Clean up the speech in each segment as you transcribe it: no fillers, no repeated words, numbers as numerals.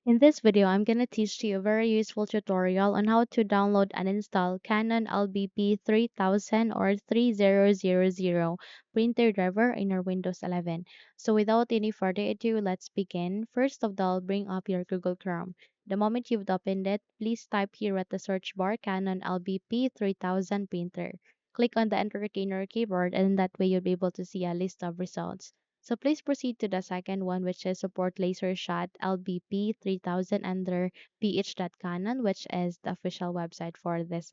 In this video, I'm going to teach you a very useful tutorial on how to download and install Canon LBP 3000 or 3000 printer driver in your Windows 11. So without any further ado, let's begin. First of all, bring up your Google Chrome. The moment you've opened it, please type here at the search bar Canon LBP 3000 printer. Click on the enter key in your keyboard and that way you'll be able to see a list of results. So please proceed to the second one, which is support laser shot LBP 3000 under ph.canon, which is the official website for this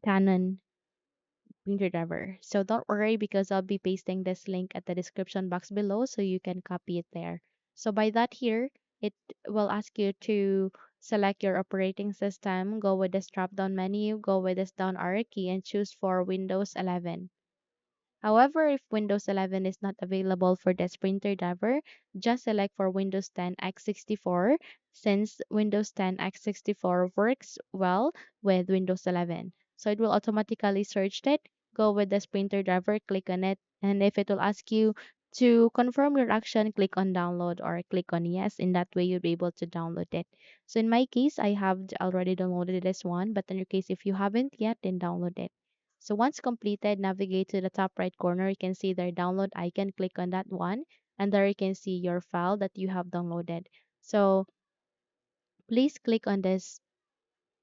Canon printer driver. So don't worry because I'll be pasting this link at the description box below so you can copy it there. So by that here, it will ask you to select your operating system, go with this drop down menu, go with this down arrow key and choose for Windows 11. However, if Windows 11 is not available for this printer driver, just select for Windows 10 x64 since Windows 10 x64 works well with Windows 11. So it will automatically search it, go with this printer driver, click on it, and if it will ask you to confirm your action, click on download or click on yes. In that way, you'll be able to download it. So in my case, I have already downloaded this one, but in your case, if you haven't yet, then download it. So once completed, navigate to the top right corner. You can see the download icon. Click on that one. And there you can see your file that you have downloaded. So please click on this.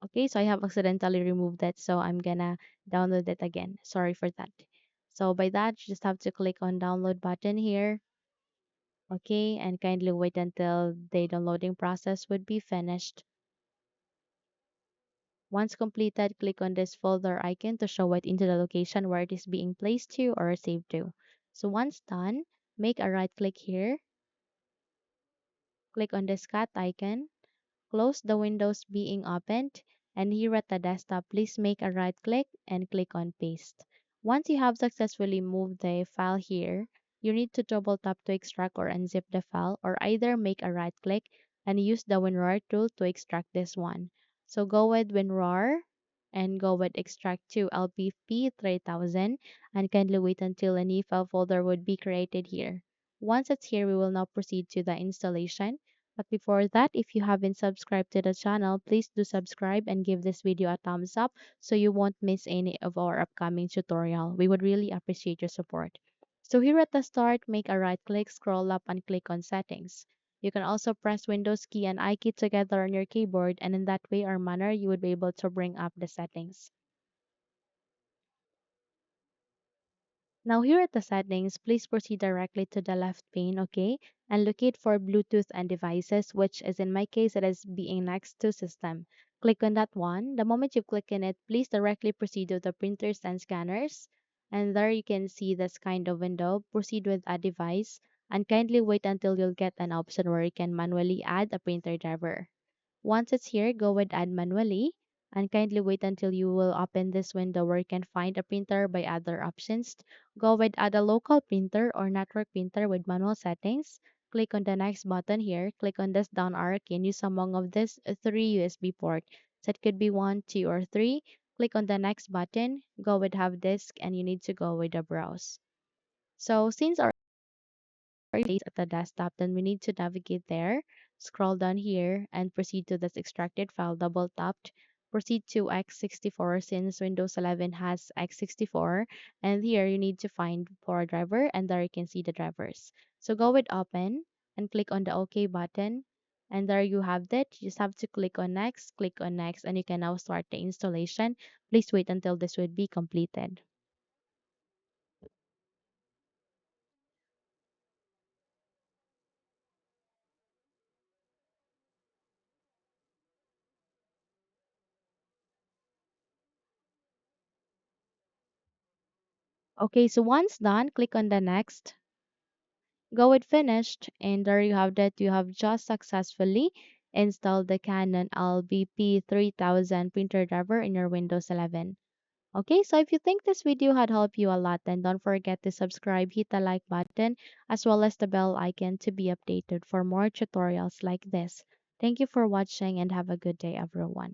Okay, so I have accidentally removed that. So I'm gonna download it again. Sorry for that. So by that, you just have to click on download button here. Okay, and kindly wait until the downloading process would be finished. Once completed, click on this folder icon to show it into the location where it is being placed to or saved to. So once done, make a right click here, click on this cat icon, close the windows being opened, and here at the desktop, please make a right click and click on paste. Once you have successfully moved the file here, you need to double tap to extract or unzip the file or either make a right click and use the WinRAR tool to extract this one. So go with WinRAR and go with extract to LBP 3000 and kindly wait until a new file folder would be created here. Once it's here, we will now proceed to the installation. But before that, if you haven't subscribed to the channel, please do subscribe and give this video a thumbs up so you won't miss any of our upcoming tutorial. We would really appreciate your support. So here at the start, make a right click, scroll up and click on settings. You can also press Windows key and I key together on your keyboard and in that way or manner you would be able to bring up the settings. Now here at the settings, please proceed directly to the left pane, okay? And locate for Bluetooth and devices, which is in my case, it is being next to system. Click on that one. The moment you click on it, please directly proceed to the printers and scanners. And there you can see this kind of window. Proceed with a device and kindly wait until you'll get an option where you can manually add a printer driver. Once it's here, go with add manually and kindly wait until you will open this window where you can find a printer by other options. Go with add a local printer or network printer with manual settings. Click on the next button here. Click on this down arrow key and use among of this three USB port. So it could be one, two, or three. Click on the next button. Go with have disk and you need to go with the browse. So since our place at the desktop, then we need to navigate there, scroll down here, and proceed to this extracted file, double tapped. Proceed to x64 since Windows 11 has x64. And here you need to find for a driver, and there you can see the drivers. So go with open and click on the OK button. And there you have it. You just have to click on next, and you can now start the installation. Please wait until this would be completed. Okay, so once done, click on the next. Go with finished and there you have that you have just successfully installed the Canon LBP 3000 printer driver in your Windows 11. Okay, so if you think this video had helped you a lot, then don't forget to subscribe, hit the like button, as well as the bell icon to be updated for more tutorials like this. Thank you for watching and have a good day, everyone.